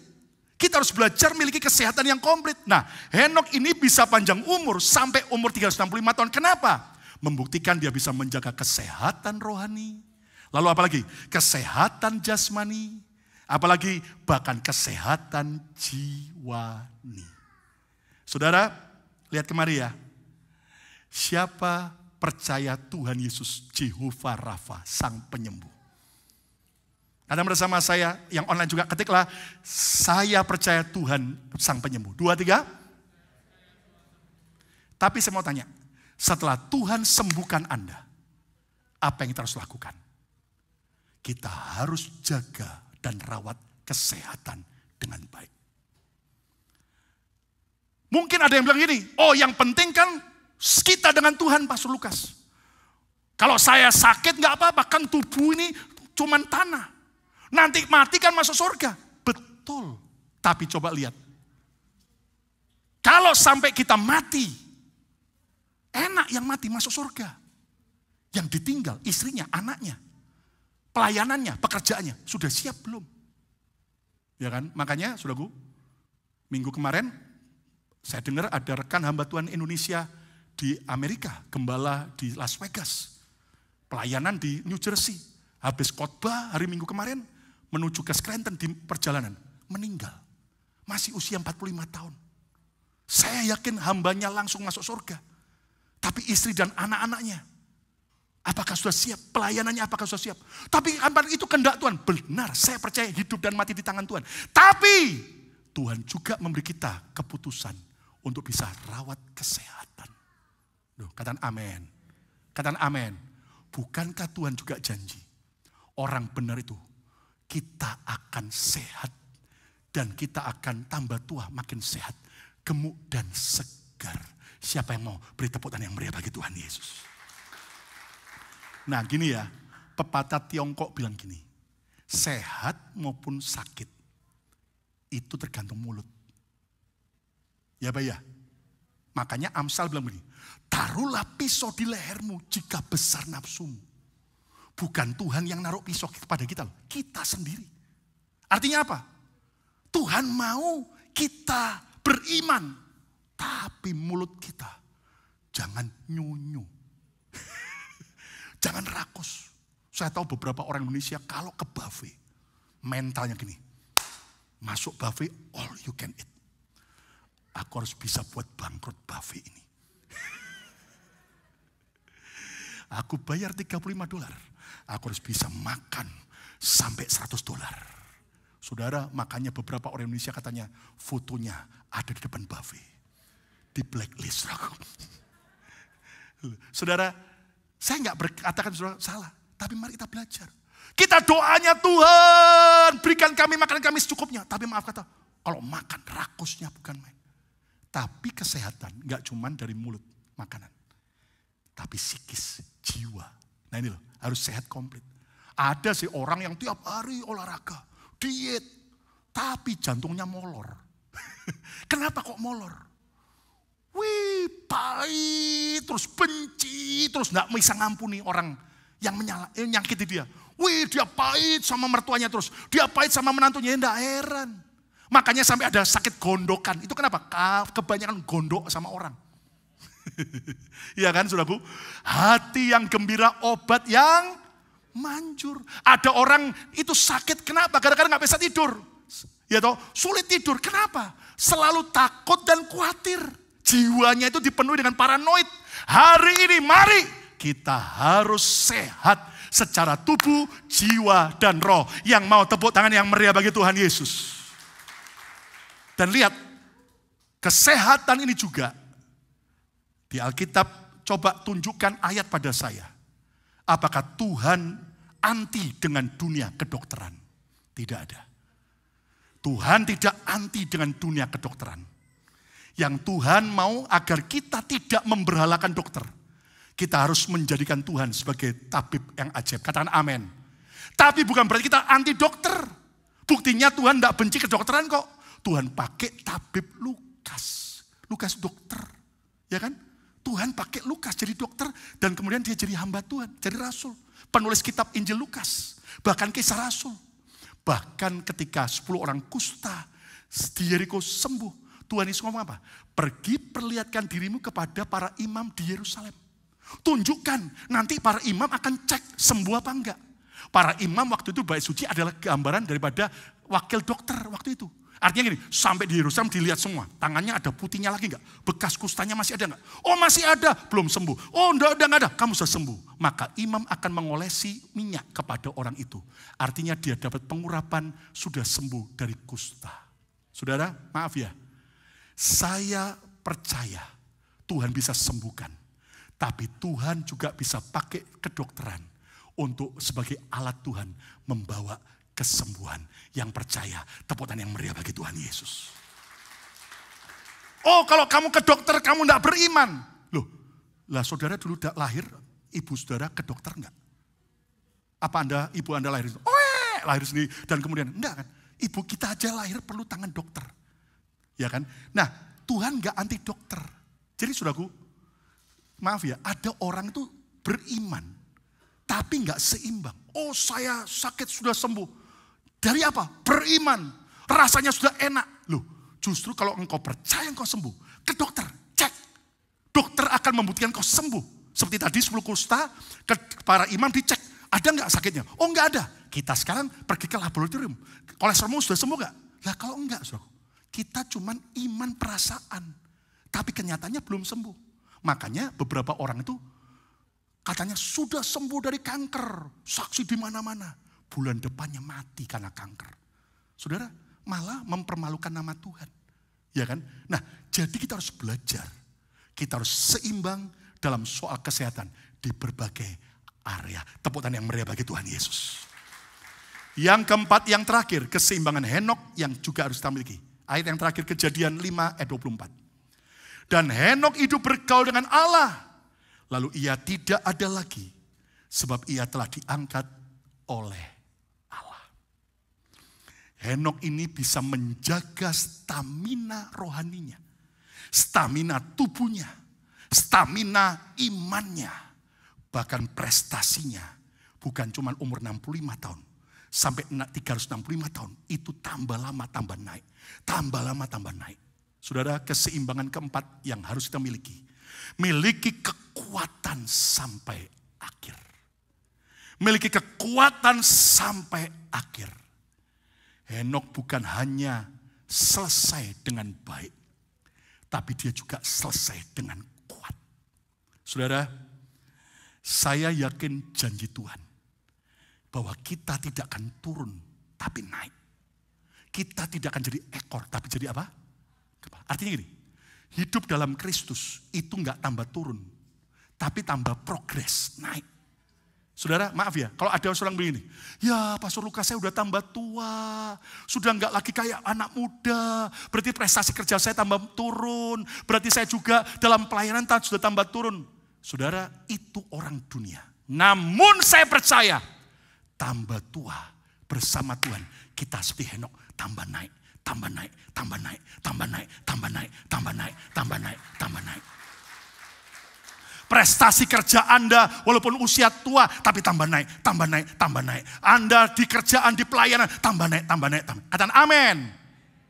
Kita harus belajar memiliki kesehatan yang komplit. Nah, Henokh ini bisa panjang umur sampai umur 365 tahun. Kenapa? Membuktikan dia bisa menjaga kesehatan rohani. Lalu apalagi? Kesehatan jasmani. Apalagi bahkan kesehatan jiwani. Saudara, lihat kemari ya. Siapa percaya Tuhan Yesus, Jehovah Rafa, Sang Penyembuh? Anda bersama saya yang online juga, ketiklah, saya percaya Tuhan Sang Penyembuh. 2, 3. Tapi saya mau tanya, setelah Tuhan sembuhkan Anda, apa yang kita harus lakukan? Kita harus jaga dan rawat kesehatan dengan baik. Mungkin ada yang bilang gini, oh yang penting kan kita dengan Tuhan, Pastor Lukas. Kalau saya sakit gak apa-apa, kan tubuh ini cuman tanah. Nanti mati kan masuk surga. Betul. Tapi coba lihat. Kalau sampai kita mati, enak yang mati masuk surga. Yang ditinggal istrinya, anaknya, pelayanannya, pekerjaannya. Sudah siap belum? Ya kan? Makanya, saudaraku, minggu kemarin saya dengar ada rekan hamba Tuhan Indonesia di Amerika, gembala di Las Vegas, pelayanan di New Jersey. Habis khotbah hari Minggu kemarin, menuju ke Scranton di perjalanan, meninggal. Masih usia 45 tahun. Saya yakin hambanya langsung masuk surga. Tapi istri dan anak-anaknya, apakah sudah siap? Pelayanannya apakah sudah siap? Tapi itu kehendak Tuhan. Benar, saya percaya hidup dan mati di tangan Tuhan. Tapi Tuhan juga memberi kita keputusan untuk bisa rawat kesehatan. Loh, katakan amin. Katakan amin. Bukankah Tuhan juga janji, orang benar itu, kita akan sehat. Dan kita akan tambah tua, makin sehat, gemuk dan segar. Siapa yang mau beri tepuk tangan yang meriah bagi Tuhan Yesus? Nah gini ya, pepatah Tiongkok bilang gini, sehat maupun sakit, itu tergantung mulut. Ya Pak ya? Makanya Amsal bilang begini, taruhlah pisau di lehermu jika besar nafsumu. Bukan Tuhan yang naruh pisau kepada kita, kita sendiri. Artinya apa? Tuhan mau kita beriman, tapi mulut kita jangan nyunyu. Jangan rakus. Saya tahu beberapa orang Indonesia kalau ke buffet, mentalnya gini, masuk buffet all you can eat. Aku harus bisa buat bangkrut buffet ini. Aku bayar $35. Aku harus bisa makan sampai $100. Saudara, makanya beberapa orang Indonesia katanya fotonya ada di depan buffet. Di blacklist. Saudara, saya nggak berkatakan saudara salah. Tapi mari kita belajar. Kita doanya Tuhan, berikan kami makanan kami secukupnya. Tapi maaf kata, kalau makan rakusnya bukan main. Tapi kesehatan nggak cuma dari mulut makanan. Tapi psikis, jiwa. Nah ini loh, harus sehat komplit. Ada sih orang yang tiap hari olahraga, diet, tapi jantungnya molor. Kenapa kok molor? Wih, pahit, terus benci, terus gak bisa ngampuni orang yang nyakiti dia. Wih, dia pahit sama mertuanya terus, dia pahit sama menantunya, enggak heran. Makanya sampai ada sakit gondokan. Itu kenapa? Kebanyakan gondok sama orang. Iya kan saudaraku? Hati yang gembira, obat yang manjur. Ada orang itu sakit, kenapa? Gara-gara gak bisa tidur. Ya toh, sulit tidur. Kenapa? Selalu takut dan khawatir. Jiwanya itu dipenuhi dengan paranoid. Hari ini mari kita harus sehat secara tubuh, jiwa, dan roh. Yang mau tepuk tangan yang meriah bagi Tuhan Yesus. Dan lihat, kesehatan ini juga di Alkitab, coba tunjukkan ayat pada saya. Apakah Tuhan anti dengan dunia kedokteran? Tidak ada. Tuhan tidak anti dengan dunia kedokteran. Yang Tuhan mau agar kita tidak memberhalakan dokter. Kita harus menjadikan Tuhan sebagai tabib yang ajaib. Katakan amin. Tapi bukan berarti kita anti dokter. Buktinya Tuhan tidak benci kedokteran kok. Tuhan pakai tabib Lukas. Lukas dokter. Ya kan? Tuhan pakai Lukas jadi dokter. Dan kemudian dia jadi hamba Tuhan. Jadi rasul. Penulis kitab Injil Lukas. Bahkan kisah rasul. Bahkan ketika 10 orang kusta di Yeriko sembuh. Tuhan Yesus ngomong apa? Pergi perlihatkan dirimu kepada para imam di Yerusalem. Tunjukkan, nanti para imam akan cek sembuh apa enggak. Para imam waktu itu bait suci adalah gambaran daripada wakil dokter waktu itu. Artinya gini, sampai di Yerusalem dilihat semua. Tangannya ada putihnya lagi enggak? Bekas kustanya masih ada enggak? Oh masih ada, belum sembuh. Oh enggak ada, kamu sudah sembuh. Maka imam akan mengolesi minyak kepada orang itu. Artinya dia dapat pengurapan, sudah sembuh dari kusta. Saudara, maaf ya. Saya percaya Tuhan bisa sembuhkan. Tapi Tuhan juga bisa pakai kedokteran untuk sebagai alat Tuhan membawa kesembuhan. Yang percaya, tepuk tangan yang meriah bagi Tuhan Yesus. Oh kalau kamu ke dokter kamu tidak beriman. Loh, lah saudara dulu lahir, ibu saudara ke dokter enggak? Apa ibu anda lahir? Lahir sendiri dan kemudian, enggak kan? Ibu kita aja lahir perlu tangan dokter. Ya kan? Nah Tuhan enggak anti dokter. Jadi saudaraku, maaf ya, ada orang itu beriman, tapi enggak seimbang. Oh saya sakit sudah sembuh. Dari apa? Beriman. Rasanya sudah enak. Loh, justru kalau engkau percaya engkau sembuh, ke dokter, cek. Dokter akan membuktikan engkau sembuh. Seperti tadi 10 kusta, ke para imam dicek. Ada enggak sakitnya? Oh enggak ada. Kita sekarang pergi ke laboratorium. Kolesterolmu sudah sembuh enggak? Lah kalau enggak, saudara, kita cuman iman perasaan. Tapi kenyataannya belum sembuh. Makanya beberapa orang itu katanya sudah sembuh dari kanker. Saksi di mana-mana. Bulan depannya mati karena kanker. Saudara, malah mempermalukan nama Tuhan. Ya kan? Nah, jadi kita harus belajar. Kita harus seimbang dalam soal kesehatan di berbagai area. Tepuk tangan yang meriah bagi Tuhan Yesus. Yang keempat, yang terakhir, keseimbangan Henok yang juga harus kita miliki. Ayat yang terakhir, Kejadian 5 ayat 24. Dan Henok hidup bergaul dengan Allah. Lalu ia tidak ada lagi. Sebab ia telah diangkat oleh Allah. Henok ini bisa menjaga stamina rohaninya. Stamina tubuhnya. Stamina imannya. Bahkan prestasinya. Bukan cuma umur 65 tahun. Sampai 365 tahun. Itu tambah lama tambah naik. Tambah lama tambah naik. Saudara, keseimbangan keempat yang harus kita miliki. Miliki kekuatan sampai akhir. Miliki kekuatan sampai akhir. Henok bukan hanya selesai dengan baik. Tapi dia juga selesai dengan kuat. Saudara, saya yakin janji Tuhan. Bahwa kita tidak akan turun, tapi naik. Kita tidak akan jadi ekor, tapi jadi apa? Artinya gini, hidup dalam Kristus itu enggak tambah turun, tapi tambah progres, naik. Saudara, maaf ya, kalau ada orang begini, ya Pastor Lukas saya udah tambah tua, sudah enggak lagi kayak anak muda, berarti prestasi kerja saya tambah turun, berarti saya juga dalam pelayanan sudah tambah turun. Saudara, itu orang dunia. Namun saya percaya, tambah tua bersama Tuhan, kita seperti Henok, tambah naik. Tambah naik, tambah naik, tambah naik, tambah naik, tambah naik, tambah naik, tambah naik. Prestasi kerja Anda walaupun usia tua tapi tambah naik, tambah naik, tambah naik. Anda di kerjaan, di pelayanan tambah naik, tambah naik, tambah. Katakan amin.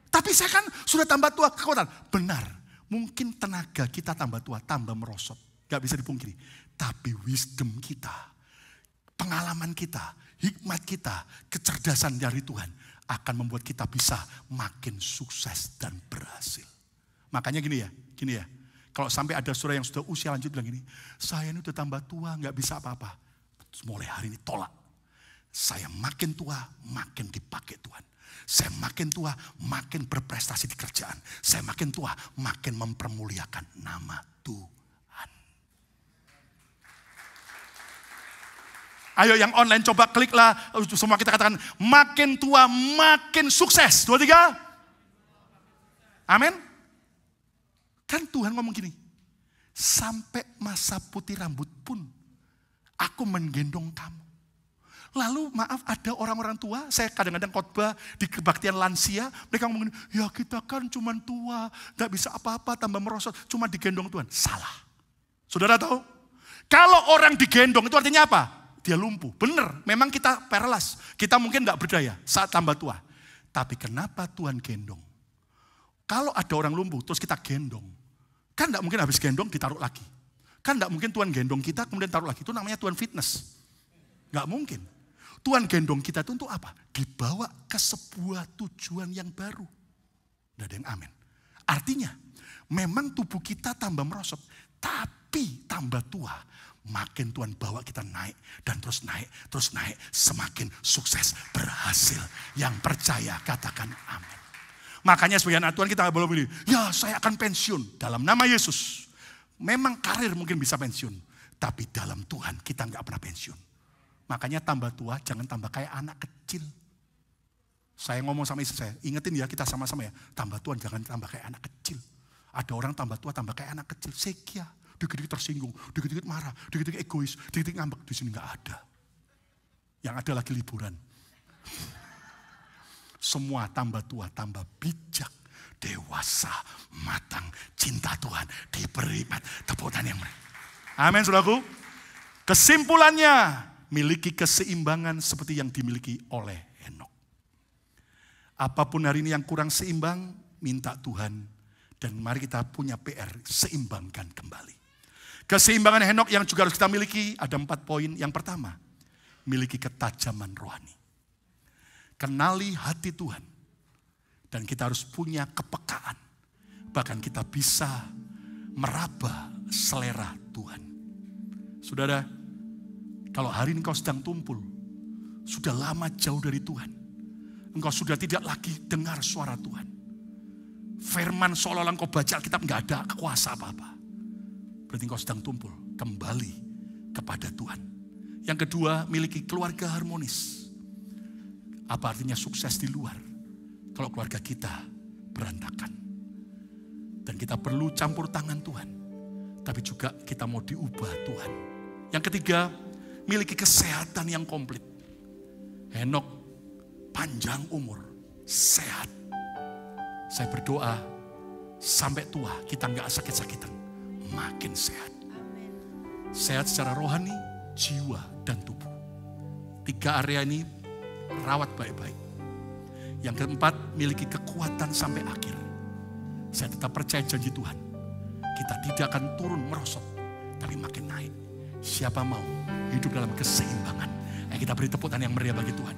Tapi saya kan sudah tambah tua kekuatan. Benar, mungkin tenaga kita tambah tua, tambah merosot. Gak bisa dipungkiri. Tapi wisdom kita, pengalaman kita, hikmat kita, kecerdasan dari Tuhan akan membuat kita bisa makin sukses dan berhasil. Makanya gini ya. Kalau sampai ada saudara yang sudah usia lanjut bilang gini, saya ini udah tambah tua, gak bisa apa-apa. Terus mulai hari ini tolak. Saya makin tua, makin dipakai Tuhan. Saya makin tua, makin berprestasi di kerjaan. Saya makin tua, makin mempermuliakan nama Tuhan. Ayo yang online coba kliklah. Semua kita katakan, makin tua, makin sukses. 2, 3. Amin. Kan Tuhan ngomong gini, sampai masa putih rambut pun aku menggendong kamu. Lalu maaf, ada orang-orang tua, saya kadang-kadang khotbah di kebaktian lansia, mereka ngomong, ya kita kan cuma tua, gak bisa apa-apa, tambah merosot, cuma digendong Tuhan. Salah. Saudara tahu? Kalau orang digendong itu artinya apa? Dia lumpuh. Benar, memang kita paralyzed. Kita mungkin gak berdaya saat tambah tua. Tapi kenapa Tuhan gendong? Kalau ada orang lumpuh, terus kita gendong. Kan gak mungkin habis gendong ditaruh lagi. Kan gak mungkin Tuhan gendong kita, kemudian taruh lagi. Itu namanya Tuhan fitness. Gak mungkin. Tuhan gendong kita itu untuk apa? Dibawa ke sebuah tujuan yang baru. Tidak ada yang amin. Artinya, memang tubuh kita tambah merosot. Tapi tambah tua, makin Tuhan bawa kita naik. Dan terus naik, semakin sukses, berhasil. Yang percaya, katakan amin. Makanya sebagai anak Tuhan kita gak boleh pilih, ya saya akan pensiun. Dalam nama Yesus. Memang karir mungkin bisa pensiun. Tapi dalam Tuhan kita gak pernah pensiun. Makanya tambah tua jangan tambah kayak anak kecil. Saya ngomong sama istri saya, ingetin ya kita sama-sama ya. Tambah tua jangan tambah kayak anak kecil. Ada orang tambah tua tambah kayak anak kecil. Sekia, dikit-dikit tersinggung, dikit-dikit marah, dikit-dikit egois, dikit-dikit ngambek. Di sini gak ada. Yang ada lagi liburan. Semua tambah tua, tambah bijak, dewasa, matang, cinta Tuhan, diberi tepuk tangan yang amin, saudaraku. Kesimpulannya, miliki keseimbangan seperti yang dimiliki oleh Henokh. Apapun hari ini yang kurang seimbang, minta Tuhan. Dan mari kita punya PR, seimbangkan kembali. Keseimbangan Henokh yang juga harus kita miliki, ada 4 poin. Yang pertama, miliki ketajaman rohani. Kenali hati Tuhan. Dan kita harus punya kepekaan. Bahkan kita bisa meraba selera Tuhan. Saudara, kalau hari ini engkau sedang tumpul, sudah lama jauh dari Tuhan. Engkau sudah tidak lagi dengar suara Tuhan. Firman seolah-olah engkau baca Alkitab gak ada kuasa apa-apa. Berarti engkau sedang tumpul, kembali kepada Tuhan. Yang kedua, miliki keluarga harmonis. Apa artinya sukses di luar? Kalau keluarga kita berantakan. Dan kita perlu campur tangan Tuhan. Tapi juga kita mau diubah Tuhan. Yang ketiga, miliki kesehatan yang komplit. Henokh panjang umur, sehat. Saya berdoa sampai tua kita nggak sakit-sakitan, makin sehat. Sehat secara rohani, jiwa, dan tubuh. 3 area ini rawat baik-baik. Yang keempat, miliki kekuatan sampai akhir. Saya tetap percaya janji Tuhan. Kita tidak akan turun merosot, tapi makin naik. Siapa mau hidup dalam keseimbangan? Ayo kita beri tepuk tangan yang meriah bagi Tuhan.